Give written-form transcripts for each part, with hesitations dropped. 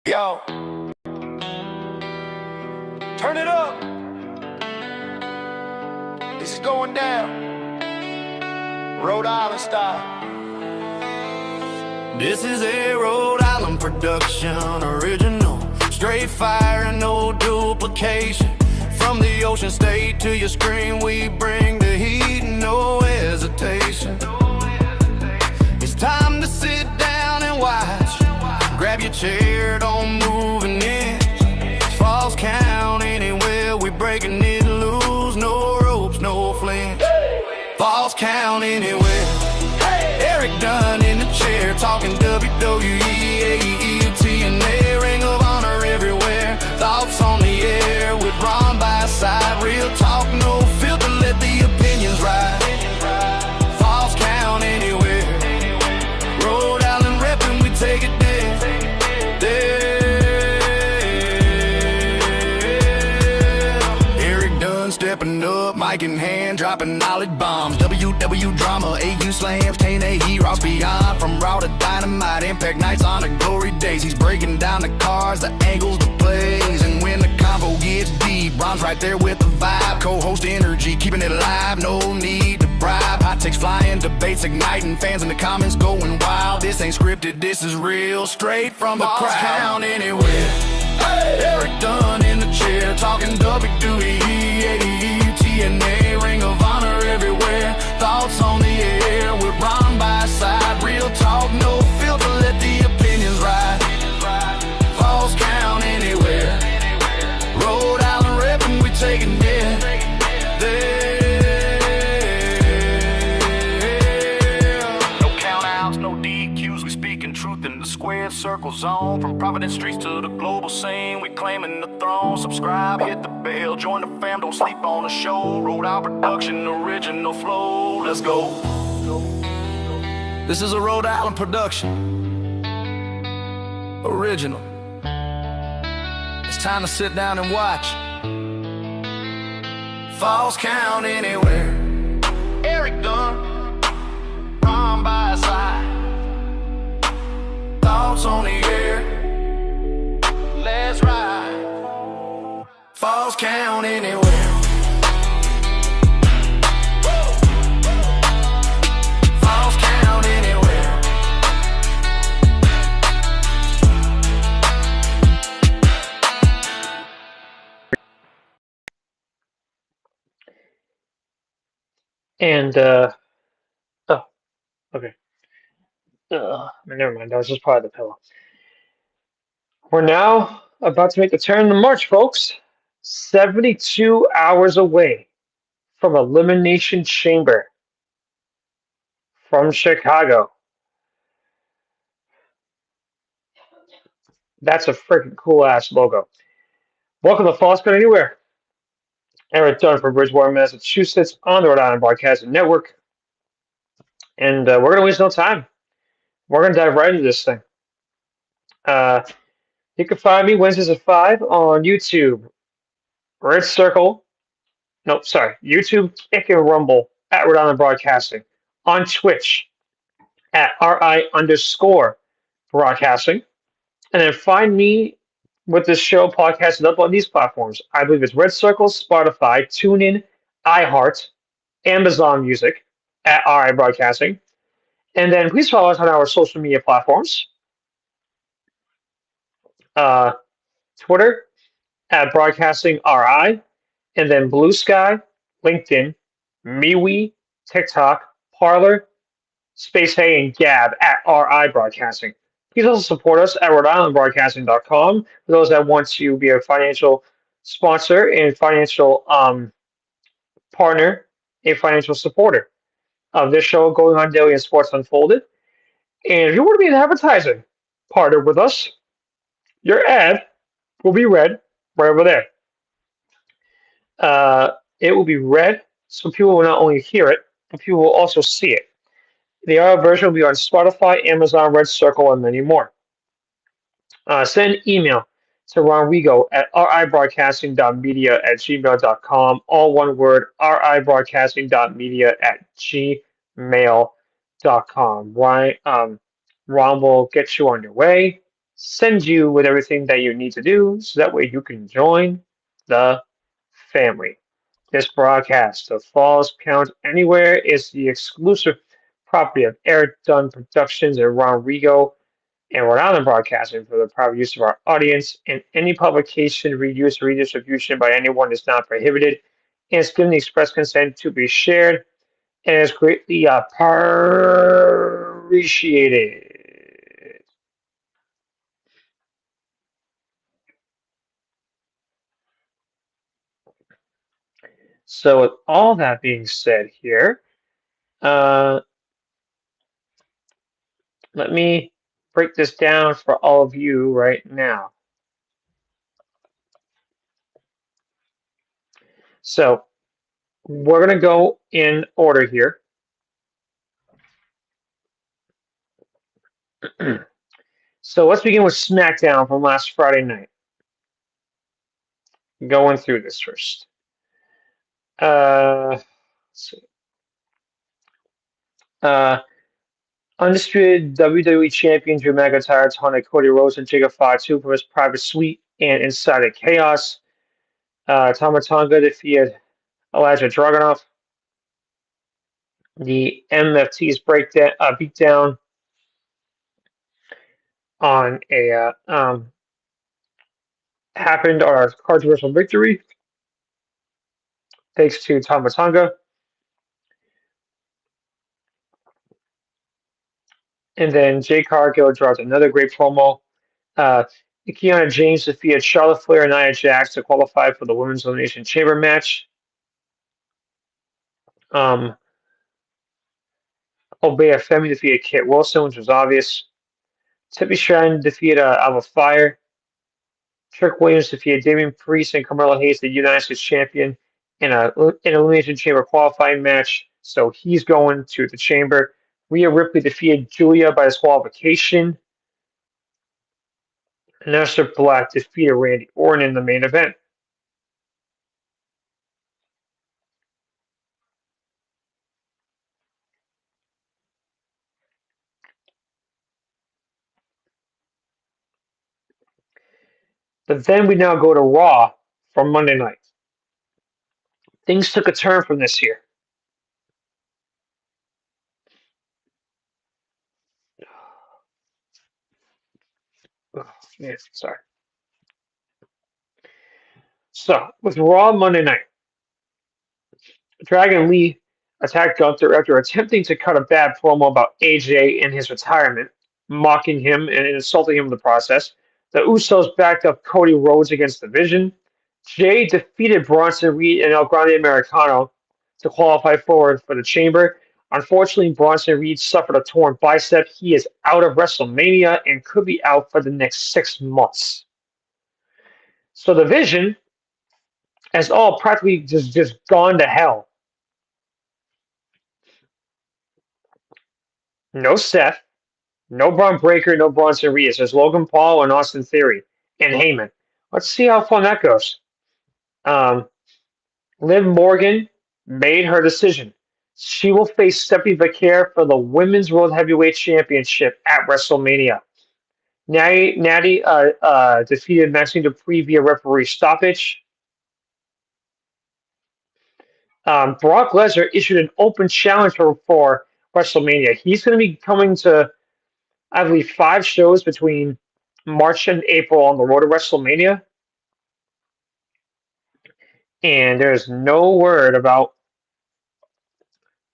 Yo, turn it up. This is going down, Rhode Island style. This is a Rhode Island production, original, straight fire and no duplication. From the ocean state to your screen, we bring the heat, no hesitation. It's time to sit down and watch. Grab your chair, don't move an inch. Falls count anywhere, we breaking it loose. No ropes, no flinch. Falls count anywhere. Erik Dunn in the chair, talking WWE, TNA, Ring of Honor everywhere. Thoughts on the air with Ron by side. Real talk, no filter, let the opinions ride. Falls count anywhere. Rhode Island reppin', we take it there. Erik Dunn stepping up, mic in hand, dropping knowledge bombs. WW drama, AU slams, 10 AE rocks beyond. From raw to dynamite, impact nights on the glory days. He's breaking down the cards, the angles, the plays. And when the combo gets deep, Ron's right there with the vibe. Co-host energy, keeping it alive, no need to bribe. Hot takes flying, debates igniting, fans in the comments going wild. This ain't scripted, this is real, straight from the crowd. Count anywhere. Erik Dunn in the chair, talking WWE, TNA, Ring of Honor everywhere. Thoughts on the air with Ron by side. Real talk, no filter, let the opinions ride. Falls count anywhere. Rhode Island reppin', we taking it there. No count outs, no DQs, we speaking truth in the squared circle zone. From Providence streets to the global scene, we claiming the throne. Subscribe, hit the bell, join the fam, don't sleep on the show. Rhode Island production, original flow, let's go. This is a Rhode Island production, original. It's time to sit down and watch. Falls count anywhere. Erik Dunn, Ron by his side. Thoughts on the air, let's ride. Falls count anywhere. Falls count anywhere. And, oh, okay. Never mind, that was just part of the pillow. We're now about to make the turn to March, folks. 72 hours away from Elimination Chamber from Chicago. That's a freaking cool ass logo. Welcome to Falls Count Anywhere. Erik Dunn from Bridgewater, Massachusetts on the Rhode Island Broadcasting Network. And we're going to waste no time. We're going to dive right into this thing. You can find me Wednesdays at 5 on YouTube, YouTube, Kick and Rumble at Rhode Island Broadcasting. On Twitch at RI_broadcasting. And then find me with this show podcasted up on these platforms. I believe it's Red Circle, Spotify, TuneIn, iHeart, Amazon Music at RI Broadcasting. And then please follow us on our social media platforms. Twitter at Broadcasting RI, and then Blue Sky, LinkedIn, MeWe, TikTok, Parler, Space Hay, and Gab at RI Broadcasting. Please also support us at rhodeislandbroadcasting.com for those that want to be a financial sponsor and financial partner, a financial supporter of this show going on daily and Sports Unfolded. And if you want to be an advertising partner with us, your ad will be read right over there. It will be read so people will not only hear it, but people will also see it. The audio version will be on Spotify, Amazon, Red Circle, and many more. Send an email to Ron Rigo at ribroadcasting.media@gmail.com. All one word, ribroadcasting.media@gmail.com. Ron will get you on your way. send you with everything that you need to do so that way you can join the family. This broadcast of Falls Count Anywhere is the exclusive property of Erik Dunn Productions and Ron Rigo and Rhode Island Broadcasting for the private use of our audience, and any publication, reuse, or redistribution by anyone is not prohibited and is given the express consent to be shared and is greatly appreciated. So, with all that being said here, uh, let me break this down for all of you right now. So, we're going to go in order here. So, let's begin with Smackdown from last Friday night. Going through this first. Let's see. Undisputed WWE Champion Drew McIntyre taunted Cody Rhodes and Jacob Fatu from his private suite and inside of Chaos. Tama Tonga defeated Elijah Dragunov. The MFT's beatdown on a happened on a controversial victory thanks to Tama Tonga. And then Jay Cargill dropped another great promo. Kiana James defeated Charlotte Flair and Nia Jax to qualify for the Women's Elimination Chamber match. Obey Femi defeated Kit Wilson, which was obvious. Tippy Stratton defeated Alva Fire. Trick Williams defeated Damian Priest and Carmelo Hayes, the United States champion, in an Elimination Chamber qualifying match. So he's going to the Chamber. Rhea Ripley defeated Julia by disqualification. And Aleister Black defeated Randy Orton in the main event. But then we now go to Raw from Monday night. Things took a turn from this year. Oh, yeah, sorry. So, with Raw Monday night, Dragon Lee attacked Gunther after attempting to cut a bad promo about AJ and his retirement, mocking him and insulting him in the process. The Usos backed up Cody Rhodes against the Vision. Jay defeated Bronson Reed and El Grande Americano to qualify forward for the Chamber. Unfortunately, Bronson Reed suffered a torn bicep. He is out of WrestleMania and could be out for the next 6 months. So the Vision has all practically just gone to hell. No Seth, no Braun Breaker, no Bronson Reed. There's Logan Paul and Austin Theory and Heyman. Let's see how fun that goes. Liv Morgan made her decision. She will face Stephanie Vaquer for the Women's World Heavyweight Championship at WrestleMania. Natty defeated Maxine Dupree via referee stoppage. Brock Lesnar issued an open challenge for WrestleMania. He's going to be coming to, I believe, 5 shows between March and April on the road to WrestleMania. And there's no word about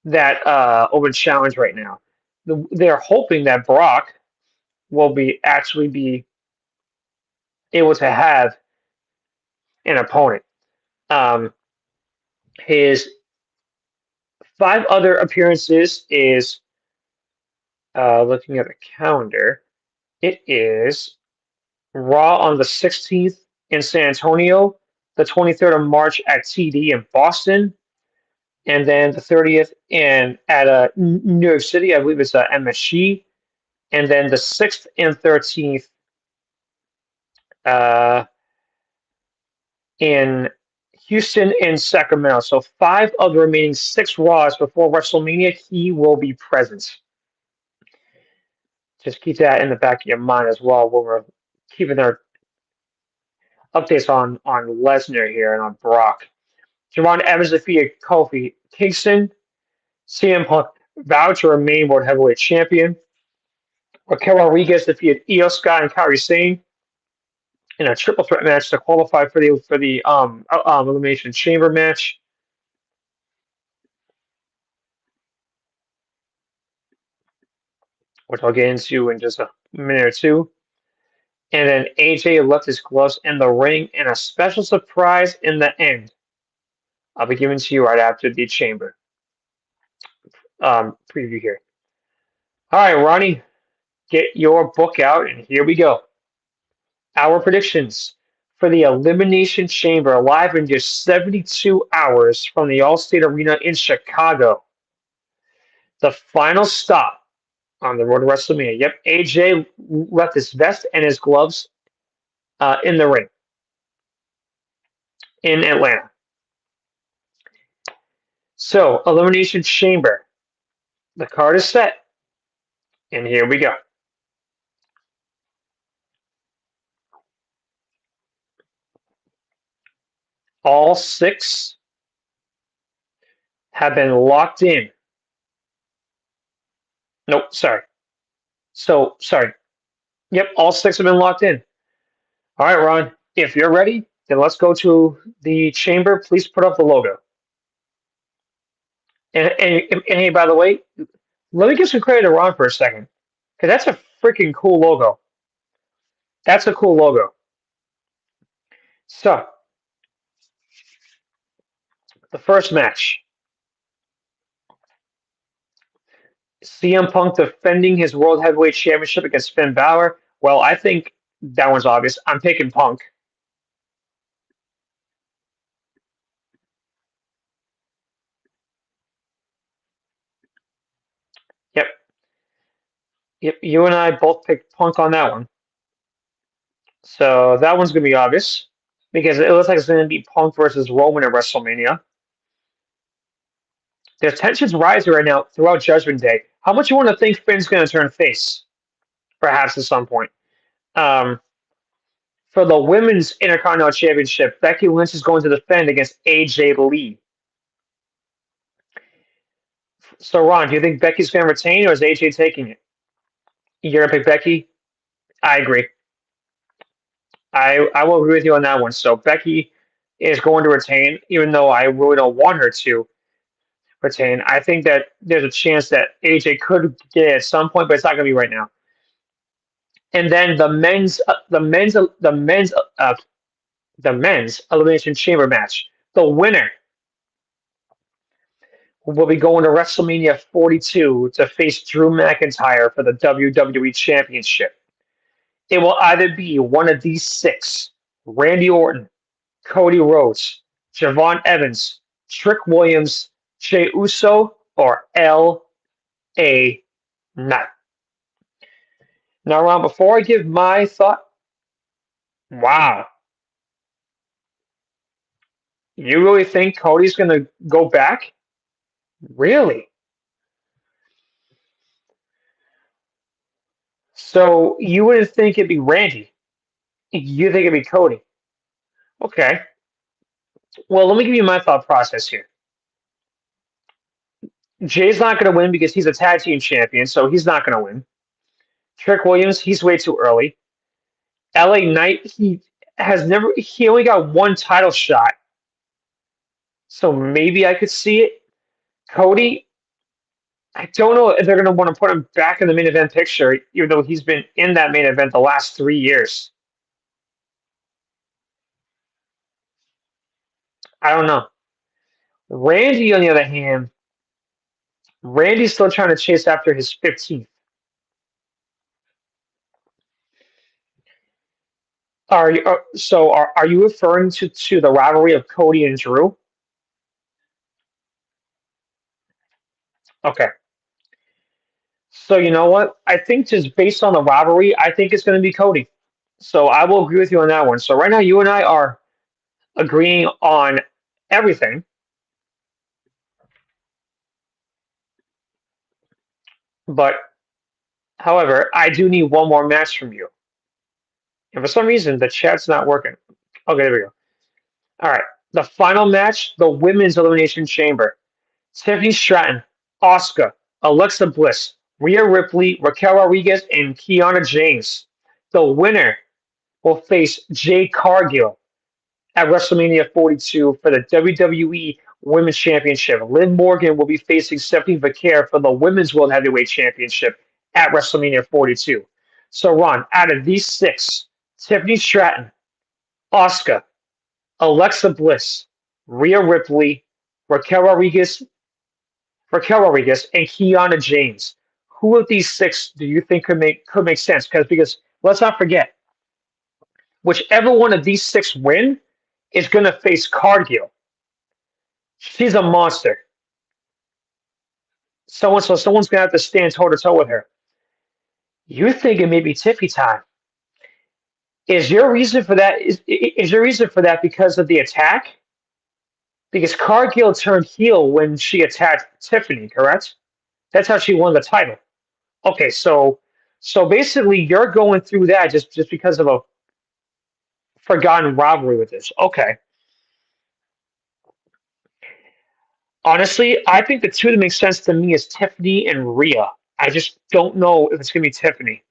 that open challenge right now. They're hoping that Brock will actually be able to have an opponent. His 5 other appearances is, looking at the calendar, it is Raw on the 16th in San Antonio, the 23rd of March at TD in Boston, and then the 30th at New York City, I believe it's MSG, and then the 6th and 13th in Houston and Sacramento. So 5 of the remaining 6 Raws before WrestleMania, he will be present. Just keep that in the back of your mind as well when we're keeping our updates on Lesnar here and on Brock. Javon Evans defeated Kofi Kingston. CM Punk vowed to remain World Heavyweight Champion. Raquel Rodriguez defeated Io Sky and Kairi Sane in a triple threat match to qualify for the Elimination Chamber match. Which I'll get into in just a minute or two. And then AJ left his gloves in the ring and a special surprise in the end. I'll be giving to you right after the chamber preview here. All right, Ronnie, get your book out, and here we go. Our predictions for the Elimination Chamber live in just 72 hours from the Allstate Arena in Chicago. The final stop on the road to WrestleMania. Yep, AJ left his vest and his gloves in the ring in Atlanta. So, Elimination Chamber. The card is set. And here we go. All 6 have been locked in. Nope, sorry. Sorry. Yep, all 6 have been locked in. All right, Ron, if you're ready, then let's go to the chamber. Please put up the logo. And hey, by the way, let me give some credit to Ron for a second, because that's a freaking cool logo. That's a cool logo. So, the first match. CM Punk defending his World Heavyweight Championship against Finn Balor. Well, I think that one's obvious. I'm picking Punk. Yep. Yep. You and I both picked Punk on that one. So that one's going to be obvious because it looks like it's going to be Punk versus Roman at WrestleMania. There's tensions rising right now throughout Judgment Day. How much you want to think Finn's going to turn face? Perhaps at some point. For the Women's Intercontinental Championship, Becky Lynch is going to defend against AJ Lee. So, Ron, do you think Becky's going to retain or is AJ taking it? You're going to pick Becky? I agree. I will agree with you on that one. So, Becky is going to retain, even though I really don't want her to retain. I think that there's a chance that AJ could get it at some point, but it's not going to be right now. And then the men's Elimination Chamber match. The winner will be going to WrestleMania 42 to face Drew McIntyre for the WWE Championship. It will either be one of these 6: Randy Orton, Cody Rhodes, Javon Evans, Trick Williams, Jey Uso, or L.A. Knight. Now, Ron, before I give my thought, wow. You really think Cody's going to go back? Really? So you wouldn't think it'd be Randy. You think it'd be Cody. Okay. Well, let me give you my thought process here. Jay's not going to win because he's a tag team champion, so he's not going to win. Trick Williams, he's way too early. LA Knight, he only got one title shot. So maybe I could see it. Cody, I don't know if they're going to want to put him back in the main event picture, even though he's been in that main event the last 3 years. I don't know. Randy, on the other hand, Randy's still trying to chase after his 15th. Are you referring to the rivalry of Cody and Drew? Okay. So you know what? I think just based on the rivalry, I think it's going to be Cody. So I will agree with you on that one. So right now, you and I are agreeing on everything. But However, I do need one more match from you. And for some reason, the chat's not working. Okay, there we go. All right. The final match, the Women's Elimination Chamber. Tiffany Stratton, Asuka, Alexa Bliss, Rhea Ripley, Raquel Rodriguez, and Kiana James. The winner will face Jade Cargill at WrestleMania 42 for the WWE Women's Championship. Liv Morgan will be facing Stephanie Vaquer for the Women's World Heavyweight Championship at WrestleMania 42. So, Ron, out of these six, Tiffany Stratton, Asuka, Alexa Bliss, Rhea Ripley, Raquel Rodriguez, and Kiana James. Who of these six do you think could make sense? Because let's not forget, whichever one of these six win is going to face Cargill. She's a monster. Someone's gonna have to stand toe to toe with her. You're thinking maybe Tiffy time. Is your reason for that is your reason for that because of the attack? Because Cargill turned heel when she attacked Tiffany, correct? That's how she won the title. Okay, so basically you're going through that just because of a forgotten rivalry with this. Okay. Honestly, I think the two that make sense to me is Tiffany and Rhea. I just don't know if it's gonna be Tiffany.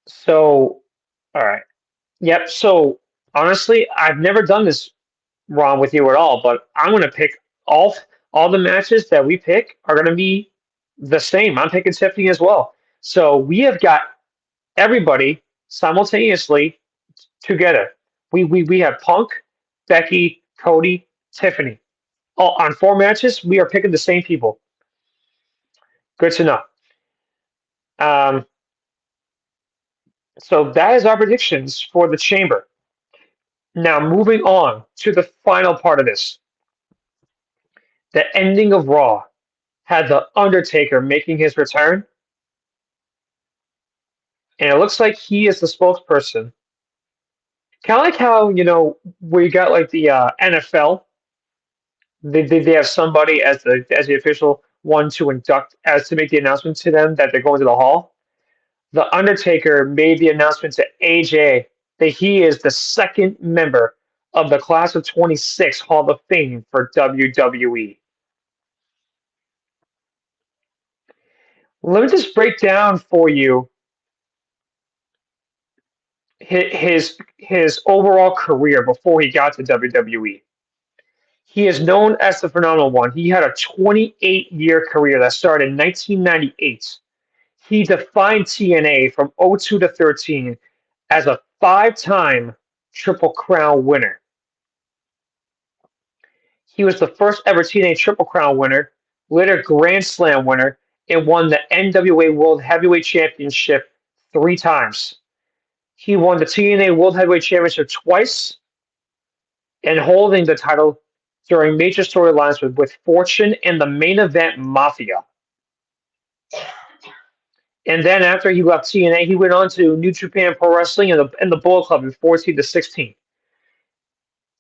So, all right. Yep. So honestly, I've never done this wrong with you at all, but I'm gonna pick all all the matches that we pick are gonna be the same. I'm picking Tiffany as well. So we have got everybody simultaneously together. We have Punk, Becky, Cody, Tiffany. All on four matches, we are picking the same people. Good to know. Um, so that is our predictions for the chamber. Now moving on to the final part of this. The ending of Raw had The Undertaker making his return, and it looks like he is the spokesperson. Kind of like how, we got like the NFL, they have somebody as the official one to induct, as to make the announcement to them that they're going to the Hall. The Undertaker made the announcement to AJ that he is the second member of the Class of 26 Hall of Fame for WWE. Let me just break down for you his overall career before he got to WWE. He is known as the Phenomenal One. He had a 28-year career that started in 1998. He defined TNA from '02 to 13 as a five-time Triple Crown winner. He was the first ever TNA Triple Crown winner, later Grand Slam winner, and won the NWA World Heavyweight Championship three times. He won the TNA World Heavyweight Championship twice, and holding the title during major storylines with Fortune and the Main Event Mafia. And then after he left TNA, he went on to New Japan Pro Wrestling and the Bullet Club in 14 to 16.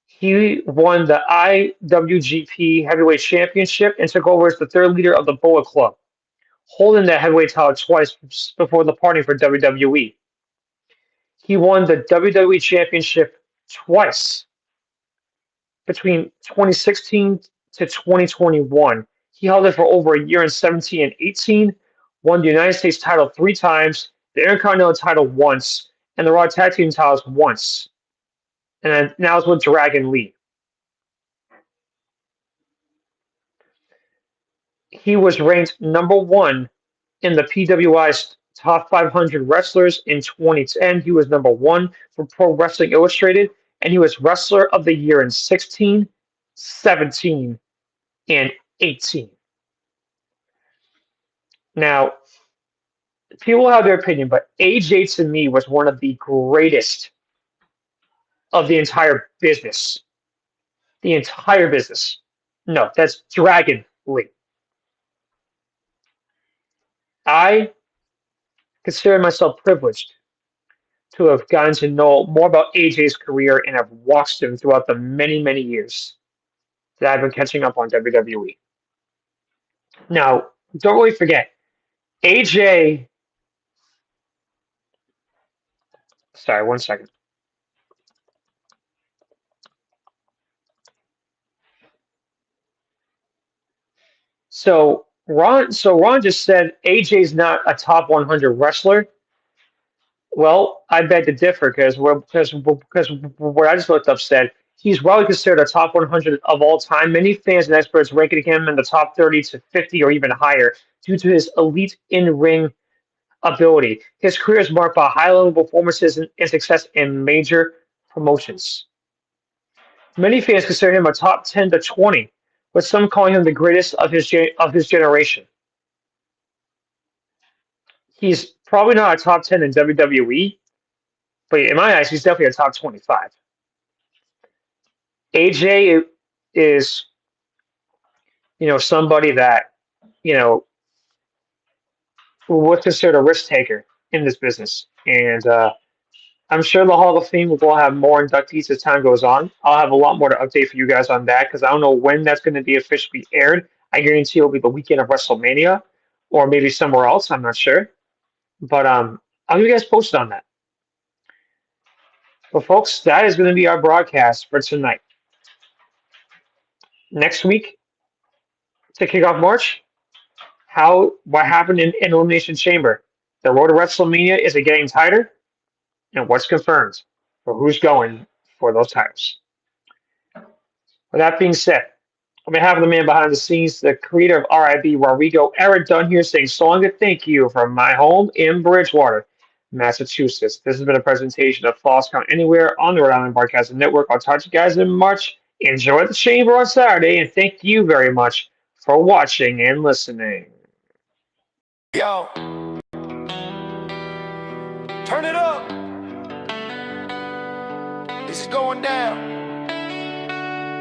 He won the IWGP Heavyweight Championship and took over as the third leader of the Bullet Club, holding that heavyweight title twice before departing for WWE. He won the WWE Championship twice between 2016 to 2021. He held it for over a year in 17 and 18, won the United States title three times, the Intercontinental title once, and the Raw Tag Team titles once. And then now it's with Dragon Lee. He was ranked number one in the PWI's top 500 wrestlers in 2010. He was number one for Pro Wrestling Illustrated, and he was Wrestler of the Year in 16, 17, and 18. Now, people have their opinion, but AJ to me was one of the greatest of the entire business. The entire business. No, that's Dragon League. I consider myself privileged to have gotten to know more about AJ's career and have watched him throughout the many, many years that I've been catching up on WWE. Now, don't really forget, AJ. Sorry, 1 second. So Ron just said AJ's not a top 100 wrestler. Well, I beg to differ because what I just looked up said he's widely considered a top 100 of all time. Many fans and experts ranking him in the top 30 to 50 or even higher due to his elite in-ring ability. His career is marked by high-level performances and success in major promotions. Many fans consider him a top 10 to 20, with some calling him the greatest of his generation. He's probably not a top 10 in WWE, but in my eyes, he's definitely a top 25. AJ is, somebody that, was considered a risk taker in this business. And I'm sure the Hall of Fame will have more inductees as time goes on. I'll have a lot more to update for you guys on that because I don't know when that's going to be officially aired. I guarantee it'll be the weekend of WrestleMania or maybe somewhere else. I'm not sure. But I'll give you guys posted on that. But folks, that is going to be our broadcast for tonight. Next week, to kick off March, what happened in Elimination Chamber? The road to WrestleMania, is it getting tighter? And what's confirmed for who's going for those titles? With that being said, on behalf of the man behind the scenes, the creator of RIB Rodrigo, Erik Dunn here saying so long and thank you from my home in Bridgewater, Massachusetts. This has been a presentation of Falls Count Anywhere on the Rhode Island Broadcasting Network. I'll talk to you guys in March. Enjoy the Chamber on Saturday, and thank you very much for watching and listening. Yo, turn it up. This is going down,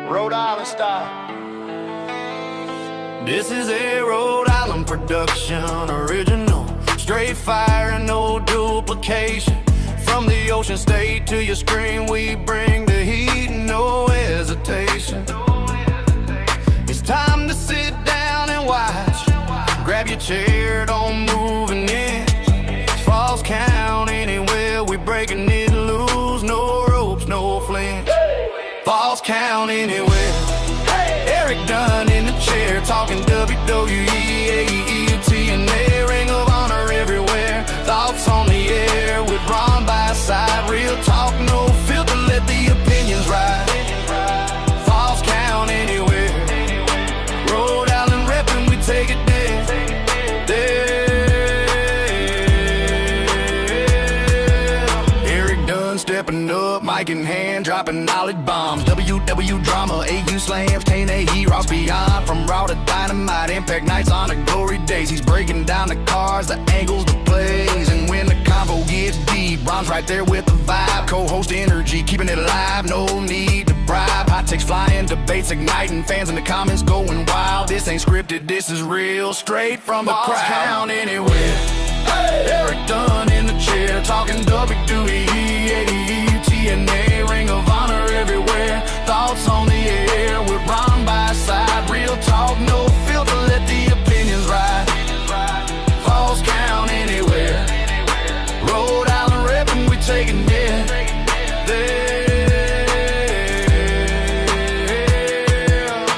Rhode Island style. This is a Rhode Island production, original, straight fire and no duplication. From the ocean state to your screen, we bring the heat, no hesitation. It's time to sit down and watch. Grab your chair, don't move an inch. Falls count anywhere, we breaking it loose, no ropes, no flinch. Falls count anywhere. Erik Dunn in the chair, talking WWE, AET, and A, Ring of Honor everywhere. Thoughts on the air with Ron by side. Real talk, no filter, let the opinions ride. Falls count anywhere. Rhode Island reppin', we take it there. Erik Dunn stepping up, mic in hand, dropping knowledge bombs. WW drama, AU slams, 10 AE rocks beyond. From raw to dynamite, impact nights on the glory days. He's breaking down the cards, the angles, the plays. And when the combo gets deep, Ron's right there with the vibe. Co-host energy, keeping it alive, no need to bribe. Hot takes flying, debates igniting, fans in the comments going wild. This ain't scripted, this is real, straight from the crowd. Count anywhere. Erik Dunn in the chair, talking WWE, AET, and A, Ring of Honor everywhere. Thoughts on the air with Ron by side. Real talk, no filter, let the opinions ride. Falls count anywhere. Rhode Island reppin', we taking it there.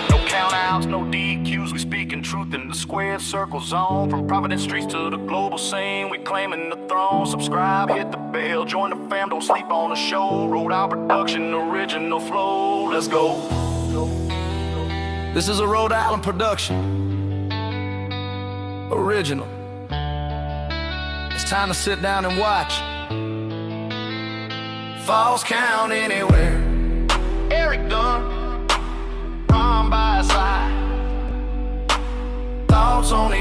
No count outs, no DQs, we speaking truth in the squared circle zone. From Providence streets to the global scene, we claiming the throne. Subscribe, hit the bell, join the fam, don't sleep on the show. Rhode Island production, original flow, let's go. This is a Rhode Island production, original. It's time to sit down and watch. Falls count anywhere. Erik Dunn, Ron by his side. Thoughts on the